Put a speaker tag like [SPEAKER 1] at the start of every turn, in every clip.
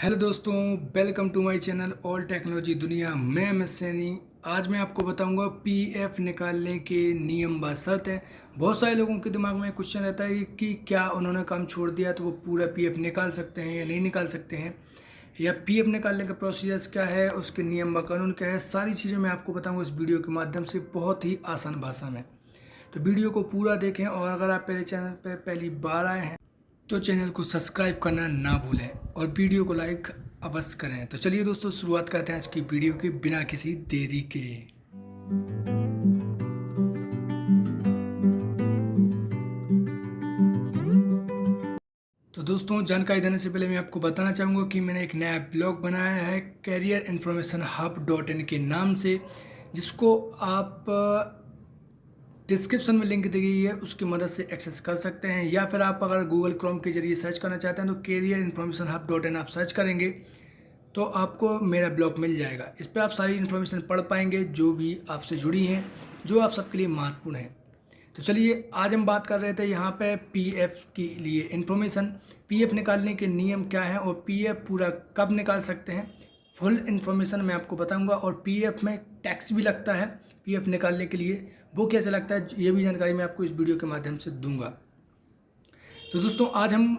[SPEAKER 1] Hello दोस्तों, welcome to my channel all technology दुनिया। मैं एम एस सैनी। आज मैं आपको बताऊंगा पीएफ निकालने के नियम व शर्त है। बहुत सारे लोगों के दिमाग में क्वेश्चन रहता है कि क्या उन्होंने काम छोड़ दिया तो वो पूरा पीएफ निकाल सकते हैं या नहीं निकाल सकते हैं, या पीएफ निकालने का प्रोसीजर्स क्या है, उसके नियम व कानून क्या है। सारी चीज़ें मैं आपको बताऊँगा इस वीडियो के माध्यम से बहुत ही आसान भाषा में। तो वीडियो को पूरा देखें, और अगर आप मेरे चैनल पर पहली बार आए हैं तो चैनल को सब्सक्राइब करना ना भूलें और वीडियो को लाइक अवश्य करें। तो चलिए दोस्तों, शुरुआत करते हैं आज की वीडियो के बिना किसी देरी के। तो दोस्तों, जानकारी देने से पहले मैं आपको बताना चाहूँगा कि मैंने एक नया ब्लॉग बनाया है कैरियर इन्फॉर्मेशन हब .in के नाम से, जिसको आप डिस्क्रिप्शन में लिंक दी गई है उसकी मदद से एक्सेस कर सकते हैं, या फिर आप अगर गूगल क्रोम के जरिए सर्च करना चाहते हैं तो कैरियर इन्फॉर्मेशन हब .in आप सर्च करेंगे तो आपको मेरा ब्लॉग मिल जाएगा। इस पर आप सारी इन्फॉर्मेशन पढ़ पाएंगे जो भी आपसे जुड़ी हैं, जो आप सबके लिए महत्वपूर्ण है। तो चलिए, आज हम बात कर रहे थे यहाँ पे पीएफ के लिए इन्फॉर्मेशन, पीएफ निकालने के नियम क्या हैं और पीएफ पूरा कब निकाल सकते हैं। फुल इन्फॉर्मेशन मैं आपको बताऊंगा, और पीएफ में टैक्स भी लगता है पीएफ निकालने के लिए, वो कैसे लगता है ये भी जानकारी मैं आपको इस वीडियो के माध्यम से दूंगा। तो दोस्तों, आज हम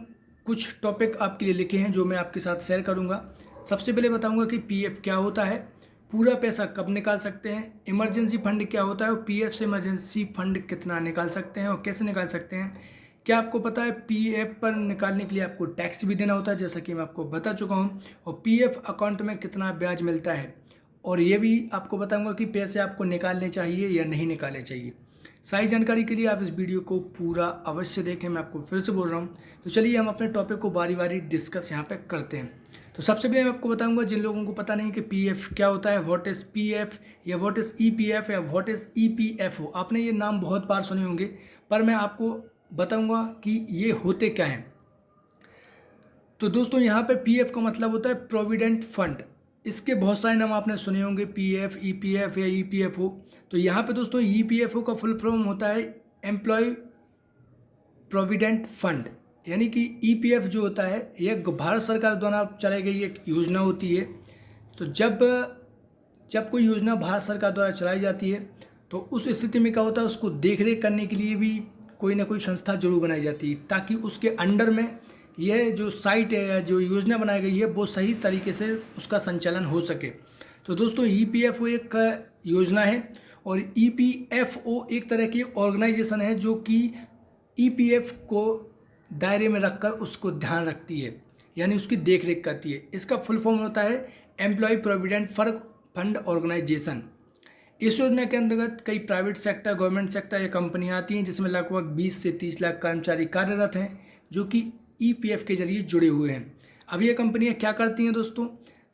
[SPEAKER 1] कुछ टॉपिक आपके लिए लिखे हैं जो मैं आपके साथ शेयर करूंगा। सबसे पहले बताऊंगा कि पीएफ क्या होता है, पूरा पैसा कब निकाल सकते हैं, इमरजेंसी फंड क्या होता है और पीएफ से इमरजेंसी फंड कितना निकाल सकते हैं और कैसे निकाल सकते हैं। क्या आपको पता है पीएफ पर निकालने के लिए आपको टैक्स भी देना होता है, जैसा कि मैं आपको बता चुका हूँ, और पीएफ अकाउंट में कितना ब्याज मिलता है, और ये भी आपको बताऊंगा कि पैसे आपको निकालने चाहिए या नहीं निकालने चाहिए। सारी जानकारी के लिए आप इस वीडियो को पूरा अवश्य देखें, मैं आपको फिर से बोल रहा हूँ। तो चलिए, हम अपने टॉपिक को बारी बारी डिस्कस यहाँ पे करते हैं। तो सबसे पहले मैं आपको बताऊंगा, जिन लोगों को पता नहीं कि पीएफ क्या होता है, व्हाट इज़ पीएफ या व्हाट इज़ ईपीएफ या व्हाट इज़ ईपीएफओ, आपने ये नाम बहुत बार सुने होंगे, पर मैं आपको बताऊंगा कि ये होते क्या हैं। तो दोस्तों, यहाँ पे पीएफ का मतलब होता है प्रोविडेंट फंड। इसके बहुत सारे नाम आपने सुने होंगे, पीएफ, ईपीएफ या ईपीएफओ। तो यहाँ पे दोस्तों ईपीएफओ का फुल फॉर्म होता है एम्प्लॉय प्रोविडेंट फंड, यानी कि ईपीएफ जो होता है यह भारत सरकार द्वारा चलाई गई एक योजना होती है। तो जब कोई योजना भारत सरकार द्वारा चलाई जाती है तो उस स्थिति में क्या होता है, उसको देखरेख करने के लिए भी कोई ना कोई संस्था जरूर बनाई जाती है, ताकि उसके अंडर में यह जो साइट है या जो योजना बनाई गई है वो सही तरीके से उसका संचालन हो सके। तो दोस्तों, ईपीएफओ एक योजना है, और ईपीएफओ एक तरह की ऑर्गेनाइजेशन है जो कि ईपीएफ को दायरे में रखकर उसको ध्यान रखती है, यानी उसकी देखरेख करती है। इसका फुल फॉर्म होता है एम्प्लॉय प्रोविडेंट फंड ऑर्गेनाइजेशन। इस योजना के अंतर्गत कई प्राइवेट सेक्टर, गवर्नमेंट सेक्टर या कंपनियां आती हैं, जिसमें लगभग 20 से 30 लाख कर्मचारी कार्यरत हैं जो कि ईपीएफ के जरिए जुड़े हुए हैं। अब ये कंपनियां क्या करती हैं दोस्तों,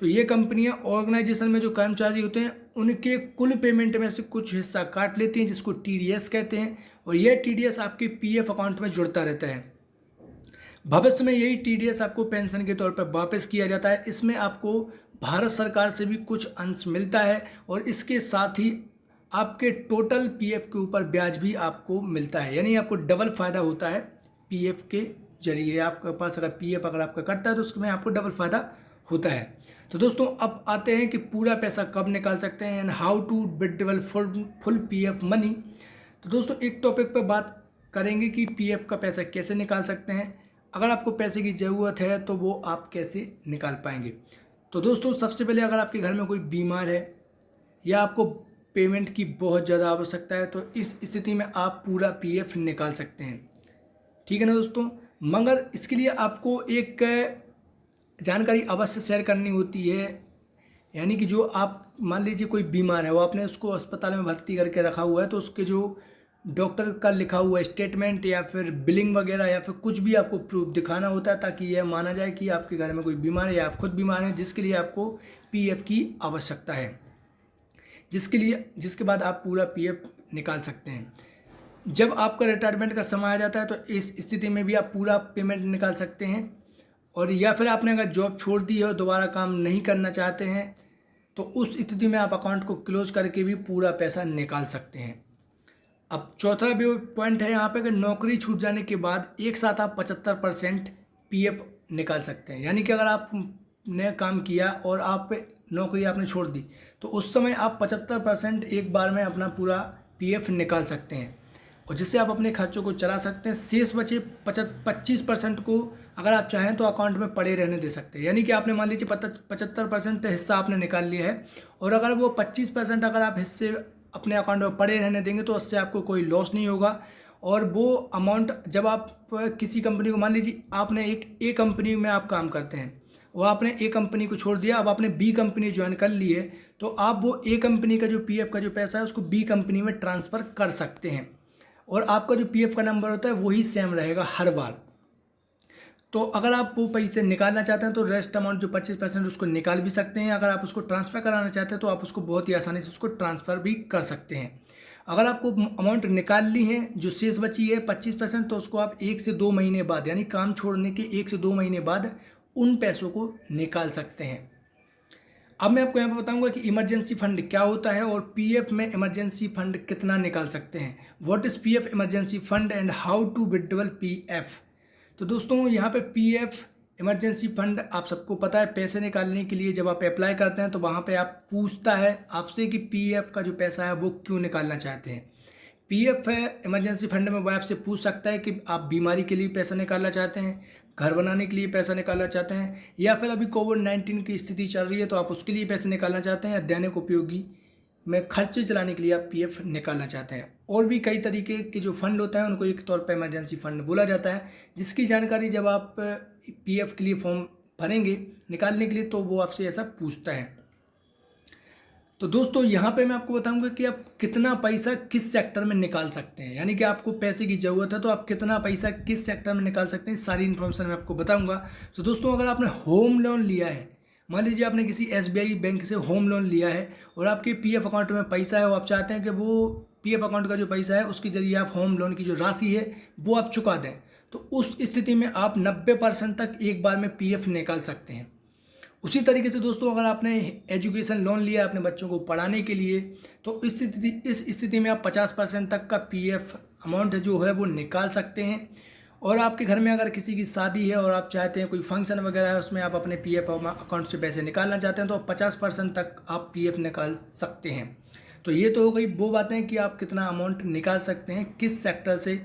[SPEAKER 1] तो ये कंपनियां ऑर्गेनाइजेशन में जो कर्मचारी होते हैं उनके कुल पेमेंट में से कुछ हिस्सा काट लेती हैं, जिसको टीडीएस कहते हैं, और यह टीडीएस आपके पीएफ अकाउंट में जुड़ता रहता है। भविष्य में यही टीडीएस आपको पेंशन के तौर पर वापस किया जाता है। इसमें आपको भारत सरकार से भी कुछ अंश मिलता है, और इसके साथ ही आपके टोटल पीएफ के ऊपर ब्याज भी आपको मिलता है, यानी आपको डबल फायदा होता है पीएफ के जरिए। आपके पास अगर पीएफ अगर आपका कटता है तो उसमें आपको डबल फायदा होता है। तो दोस्तों, अब आते हैं कि पूरा पैसा कब निकाल सकते हैं and how to withdraw full PF money. तो दोस्तों, एक टॉपिक पर बात करेंगे कि पीएफ का पैसा कैसे निकाल सकते हैं। अगर आपको पैसे की ज़रूरत है तो वो आप कैसे निकाल पाएंगे। तो दोस्तों, सबसे पहले अगर आपके घर में कोई बीमार है या आपको पेमेंट की बहुत ज़्यादा आवश्यकता है तो इस स्थिति में आप पूरा पीएफ निकाल सकते हैं, ठीक है ना दोस्तों। मगर इसके लिए आपको एक जानकारी अवश्य शेयर करनी होती है, यानी कि जो आप मान लीजिए कोई बीमार है, वो आपने उसको अस्पताल में भर्ती करके रखा हुआ है, तो उसके जो डॉक्टर का लिखा हुआ स्टेटमेंट या फिर बिलिंग वगैरह या फिर कुछ भी आपको प्रूफ दिखाना होता है, ताकि यह माना जाए कि आपके घर में कोई बीमार है या आप खुद बीमार हैं, जिसके लिए आपको पीएफ की आवश्यकता है, जिसके बाद आप पूरा पीएफ निकाल सकते हैं। जब आपका रिटायरमेंट का समय आ जाता है तो इस स्थिति में भी आप पूरा पेमेंट निकाल सकते हैं, और या फिर आपने अगर जॉब छोड़ दी है और दोबारा काम नहीं करना चाहते हैं तो उस स्थिति में आप अकाउंट को क्लोज करके भी पूरा पैसा निकाल सकते हैं। अब चौथा पॉइंट है यहाँ पे कि नौकरी छूट जाने के बाद एक साथ आप 75% पीएफ निकाल सकते हैं, यानी कि अगर आप आपने काम किया और आप नौकरी आपने छोड़ दी, तो उस समय आप 75% एक बार में अपना पूरा पीएफ निकाल सकते हैं और जिससे आप अपने खर्चों को चला सकते हैं। शेष बचे 25% को अगर आप चाहें तो अकाउंट में पड़े रहने दे सकते हैं। यानी कि आपने मान लीजिए 75% हिस्सा आपने निकाल लिया है और अगर वो 25% अगर आप हिस्से अपने अकाउंट में पड़े रहने देंगे तो उससे आपको कोई लॉस नहीं होगा। और वो अमाउंट जब आप किसी कंपनी को, मान लीजिए आपने एक ए कंपनी में आप काम करते हैं और आपने ए कंपनी को छोड़ दिया, अब आपने बी कंपनी ज्वाइन कर ली है, तो आप वो ए कंपनी का जो पीएफ का जो पैसा है उसको बी कंपनी में ट्रांसफ़र कर सकते हैं और आपका जो पीएफ का नंबर होता है वही सेम रहेगा हर बार। तो अगर आप वो पैसे निकालना चाहते हैं तो रेस्ट अमाउंट जो 25% उसको निकाल भी सकते हैं। अगर आप उसको ट्रांसफ़र कराना चाहते हैं तो आप उसको बहुत ही आसानी से उसको ट्रांसफ़र भी कर सकते हैं। अगर आपको अमाउंट निकाल ली है, जो शेष बची है 25%, तो उसको आप 1 से 2 महीने बाद, यानी काम छोड़ने के 1 से 2 महीने बाद उन पैसों को निकाल सकते हैं। अब मैं आपको यहाँ पर बताऊंगा कि इमरजेंसी फंड क्या होता है और पीएफ में इमरजेंसी फंड कितना निकाल सकते हैं। What is PF emergency fund and how to withdrawal PF. तो दोस्तों यहाँ पे पीएफ इमरजेंसी फंड आप सबको पता है, पैसे निकालने के लिए जब आप अप्लाई करते हैं तो वहाँ पे आप पूछता है आपसे कि पीएफ का जो पैसा है वो क्यों निकालना चाहते हैं। पीएफ है इमरजेंसी फंड में वो आपसे पूछ सकता है कि आप बीमारी के लिए पैसा निकालना चाहते हैं, घर बनाने के लिए पैसा निकालना चाहते हैं, या फिर अभी कोविड-19 की स्थिति चल रही है तो आप उसके लिए पैसे निकालना चाहते हैं, या दैनिक उपयोगी में खर्चे चलाने के लिए आप पीएफ निकालना चाहते हैं। और भी कई तरीके के जो फंड होता है उनको एक तौर पर इमरजेंसी फंड बोला जाता है, जिसकी जानकारी जब आप पीएफ के लिए फॉर्म भरेंगे निकालने के लिए तो वो आपसे ऐसा पूछता है। तो दोस्तों यहाँ पे मैं आपको बताऊंगा कि आप कितना पैसा किस सेक्टर में निकाल सकते हैं, यानी कि आपको पैसे की ज़रूरत है तो आप कितना पैसा किस सेक्टर में निकाल सकते हैं, सारी इन्फॉर्मेशन मैं आपको बताऊंगा। तो दोस्तों अगर आपने होम लोन लिया है, मान लीजिए आपने किसी एसबीआई बैंक से होम लोन लिया है और आपके पीएफ अकाउंट में पैसा है और आप चाहते हैं कि वो पीएफ अकाउंट का जो पैसा है उसके जरिए आप होम लोन की जो राशि है वो आप चुका दें, तो उस स्थिति में आप 90% तक एक बार में पीएफ निकाल सकते हैं। उसी तरीके से दोस्तों अगर आपने एजुकेशन लोन लिया अपने बच्चों को पढ़ाने के लिए, तो इस स्थिति में आप 50% तक का पीएफ अमाउंट जो है वो निकाल सकते हैं। और आपके घर में अगर किसी की शादी है और आप चाहते हैं कोई फंक्शन वगैरह है उसमें आप अपने पीएफ अकाउंट से पैसे निकालना चाहते हैं तो 50% तक आप पीएफ निकाल सकते हैं। तो ये तो हो गई वो बातें कि आप कितना अमाउंट निकाल सकते हैं किस सेक्टर से।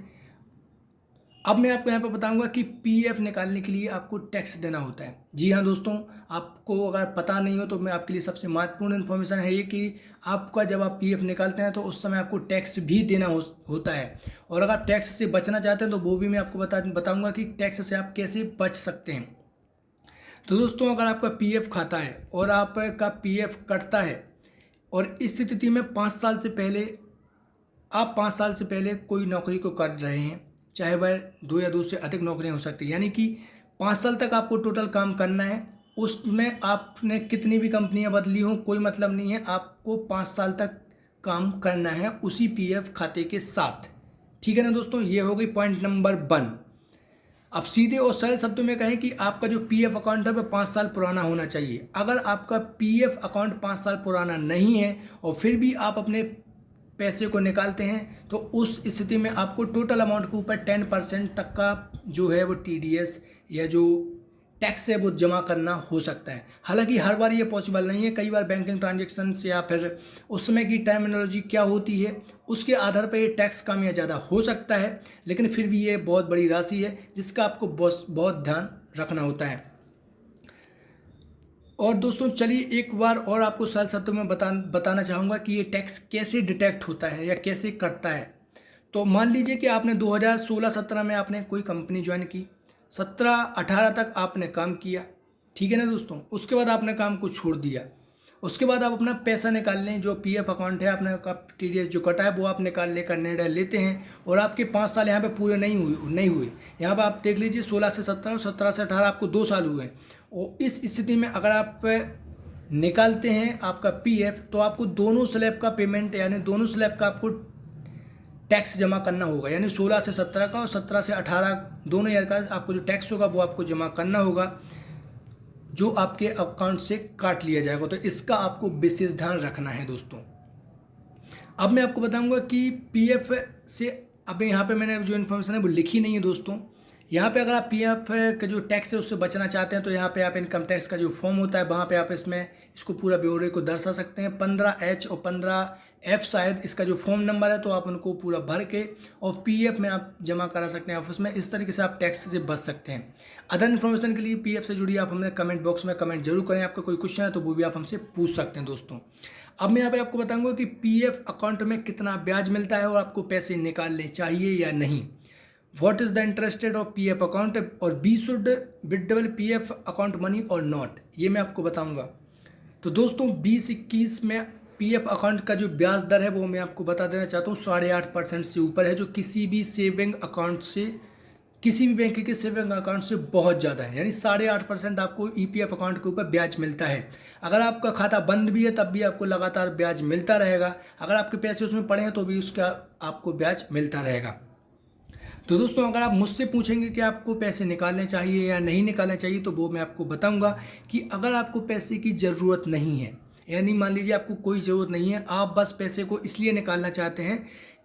[SPEAKER 1] अब मैं आपको यहाँ पर बताऊंगा कि पीएफ निकालने के लिए आपको टैक्स देना होता है। जी हाँ दोस्तों, आपको अगर पता नहीं हो तो मैं आपके लिए सबसे महत्वपूर्ण इन्फॉर्मेशन है ये कि आपका जब आप पीएफ निकालते हैं तो उस समय आपको टैक्स भी देना होता है। और अगर आप टैक्स से बचना चाहते हैं तो वो भी मैं आपको बताऊँगा कि टैक्स से आप कैसे बच सकते हैं। तो दोस्तों अगर आपका पीएफ खाता है और आपका पीएफ कटता है और इस स्थिति में 5 साल से पहले आप 5 साल से पहले कोई नौकरी को कर रहे हैं, चाहे वह 2 या 2 से अधिक नौकरियां हो सकती है, यानी कि 5 साल तक आपको टोटल काम करना है। उसमें आपने कितनी भी कंपनियां बदली हों कोई मतलब नहीं है, आपको 5 साल तक काम करना है उसी पीएफ खाते के साथ। ठीक है ना दोस्तों, ये हो गई पॉइंट नंबर 1। अब सीधे और सरल शब्दों में कहें कि आपका जो पीएफ अकाउंट है वह 5 साल पुराना होना चाहिए। अगर आपका पीएफ अकाउंट 5 साल पुराना नहीं है और फिर भी आप अपने पैसे को निकालते हैं तो उस स्थिति में आपको टोटल अमाउंट के ऊपर 10% तक का जो है वो टीडीएस या जो टैक्स है वो जमा करना हो सकता है। हालांकि हर बार ये पॉसिबल नहीं है, कई बार बैंकिंग ट्रांजेक्शन्स या फिर उस समय की टर्मिनोलॉजी क्या होती है उसके आधार पर ये टैक्स कम या ज़्यादा हो सकता है, लेकिन फिर भी ये बहुत बड़ी राशि है जिसका आपको बहुत ध्यान रखना होता है। और दोस्तों चलिए एक बार और आपको सरल शब्दों में बताना चाहूँगा कि ये टैक्स कैसे डिटेक्ट होता है या कैसे कटता है। तो मान लीजिए कि आपने 2016-17 में आपने कोई कंपनी ज्वाइन की, 17-18 तक आपने काम किया, ठीक है ना दोस्तों। उसके बाद आपने काम को छोड़ दिया, उसके बाद आप अपना पैसा निकाल लें, जो पीएफ अकाउंट है अपने का टीडीएस जो कटा है वो आप निकालने का निर्णय लेते हैं और आपके 5 साल यहाँ पे पूरे नहीं हुए। यहाँ पर आप देख लीजिए 16 से 17 और 17 से 18 आपको 2 साल हुए। और इस स्थिति में अगर आप निकालते हैं आपका पीएफ तो आपको दोनों स्लैब का पेमेंट यानी दोनों स्लैब का आपको टैक्स जमा करना होगा, यानी 16 से 17 का और 17 से 18 दोनों ईयर का आपको जो टैक्स होगा वो आपको जमा करना होगा, जो आपके अकाउंट से काट लिया जाएगा। तो इसका आपको विशेष ध्यान रखना है दोस्तों। अब मैं आपको बताऊंगा कि पीएफ से अब यहाँ पे मैंने जो इन्फॉर्मेशन है वो लिखी नहीं है दोस्तों, यहाँ पे अगर आप पीएफ का जो टैक्स है उससे बचना चाहते हैं तो यहाँ पे आप इनकम टैक्स का जो फॉर्म होता है वहाँ पे आप इसको पूरा ब्यौरे को दर्शा सकते हैं। 15H और 15F शायद इसका जो फॉर्म नंबर है, तो आप उनको पूरा भर के और पीएफ में आप जमा करा सकते हैं ऑफिस में। इस तरीके से आप टैक्स से बच सकते हैं। अदर इन्फॉर्मेशन के लिए पीएफ से जुड़ी आप हमें कमेंट बॉक्स में कमेंट जरूर करें। आपका कोई क्वेश्चन है तो वो भी आप हमसे पूछ सकते हैं दोस्तों। अब मैं यहाँ पे आपको बताऊंगा कि पीएफ अकाउंट में कितना ब्याज मिलता है और आपको पैसे निकालने चाहिए या नहीं। What is the interest rate of PF account और we should withdrawal PF account money और नॉट, ये मैं आपको बताऊंगा। तो दोस्तों 2021 में पीएफ अकाउंट का जो ब्याज दर है वो मैं आपको बता देना चाहता हूँ 8.5% से ऊपर है, जो किसी भी सेविंग अकाउंट से, किसी भी बैंक के सेविंग अकाउंट से बहुत ज़्यादा है। यानी 8.5% आपको ईपीएफ अकाउंट के ऊपर ब्याज मिलता है। अगर आपका खाता बंद भी है तब भी आपको लगातार ब्याज मिलता रहेगा। अगर आपके पैसे उसमें पड़े हैं तो भी उसका आपको ब्याज मिलता रहेगा। तो दोस्तों अगर आप मुझसे पूछेंगे कि आपको पैसे निकालने चाहिए या नहीं निकालने चाहिए, तो वो मैं आपको बताऊंगा कि अगर आपको पैसे की ज़रूरत नहीं है, यानी मान लीजिए आपको कोई ज़रूरत नहीं है, आप बस पैसे को इसलिए निकालना चाहते हैं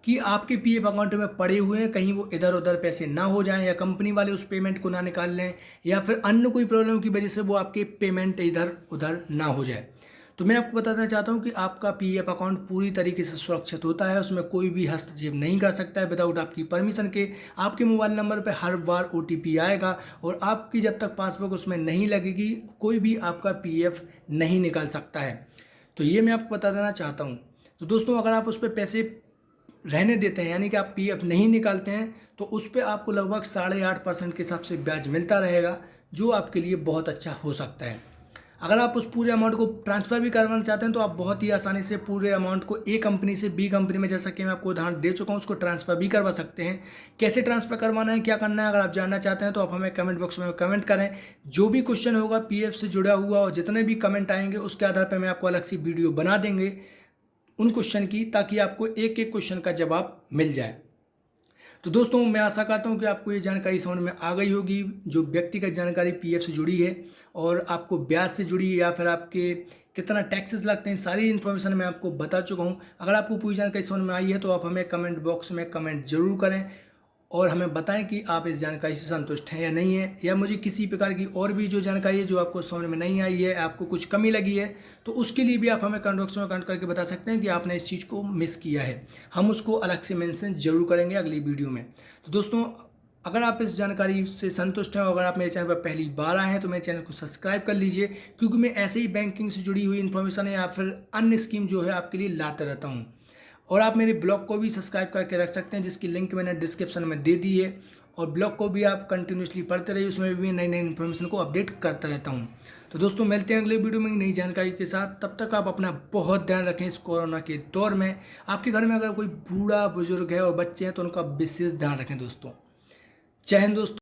[SPEAKER 1] कि आपके पीएफ अकाउंट में पड़े हुए हैं, कहीं वो इधर उधर पैसे ना हो जाएं या कंपनी वाले उस पेमेंट को ना निकाल लें या फिर अन्य कोई प्रॉब्लम की वजह से वो आपके पेमेंट इधर उधर ना हो जाए, तो मैं आपको बताना चाहता हूं कि आपका पीएफ अकाउंट पूरी तरीके से सुरक्षित होता है। उसमें कोई भी हस्तक्षेप नहीं कर सकता है विदाउट आपकी परमिशन के। आपके मोबाइल नंबर पर हर बार ओटीपी आएगा और आपकी जब तक पासबुक उसमें नहीं लगेगी कोई भी आपका पीएफ नहीं निकाल सकता है। तो ये मैं आपको बता देना चाहता हूँ। तो दोस्तों अगर आप उस पर पैसे रहने देते हैं, यानी कि आप पीएफ नहीं निकालते हैं, तो उस पर आपको लगभग 8.5% के हिसाब से ब्याज मिलता रहेगा, जो आपके लिए बहुत अच्छा हो सकता है। अगर आप उस पूरे अमाउंट को ट्रांसफ़र भी करवाना चाहते हैं तो आप बहुत ही आसानी से पूरे अमाउंट को ए कंपनी से बी कंपनी में, जैसा कि मैं आपको उदाहरण दे चुका हूं, उसको ट्रांसफ़र भी करवा सकते हैं। कैसे ट्रांसफ़र करवाना है, क्या करना है, अगर आप जानना चाहते हैं तो आप हमें कमेंट बॉक्स में कमेंट करें। जो भी क्वेश्चन होगा पीएफ से जुड़ा हुआ और जितने भी कमेंट आएंगे उसके आधार पर मैं आपको अलग से वीडियो बना देंगे उन क्वेश्चन की, ताकि आपको एक एक क्वेश्चन का जवाब मिल जाए। तो दोस्तों मैं आशा करता हूं कि आपको ये जानकारी समझ में आ गई होगी, जो व्यक्तिगत जानकारी पीएफ से जुड़ी है और आपको ब्याज से जुड़ी या फिर आपके कितना टैक्सेस लगते हैं, सारी इन्फॉर्मेशन मैं आपको बता चुका हूं। अगर आपको पूरी जानकारी समझ में आई है तो आप हमें कमेंट बॉक्स में कमेंट जरूर करें और हमें बताएं कि आप इस जानकारी से संतुष्ट हैं या नहीं है, या मुझे किसी प्रकार की और भी जो जानकारी है जो आपको समझ में नहीं आई है, आपको कुछ कमी लगी है, तो उसके लिए भी आप हमें कमेंट बॉक्स में कमेंट करके बता सकते हैं कि आपने इस चीज़ को मिस किया है। हम उसको अलग से मेंशन जरूर करेंगे अगली वीडियो में। तो दोस्तों अगर आप इस जानकारी से संतुष्ट हैं और अगर आप मेरे चैनल पर पहली बार आए हैं तो मेरे चैनल को सब्सक्राइब कर लीजिए, क्योंकि मैं ऐसे ही बैंकिंग से जुड़ी हुई इन्फॉर्मेशन या फिर अन्य स्कीम जो है आपके लिए लाता रहता हूँ। और आप मेरे ब्लॉग को भी सब्सक्राइब करके रख सकते हैं, जिसकी लिंक मैंने डिस्क्रिप्शन में दे दी है, और ब्लॉग को भी आप कंटिन्यूसली पढ़ते रहिए, उसमें भी नई नई इन्फॉर्मेशन को अपडेट करता रहता हूँ। तो दोस्तों मिलते हैं अगले वीडियो में नई जानकारी के साथ। तब तक आप अपना बहुत ध्यान रखें इस कोरोना के दौर में। आपके घर में अगर कोई बूढ़ा बुजुर्ग है और बच्चे हैं तो उनका विशेष ध्यान रखें दोस्तों। जय हिंद दोस्तों।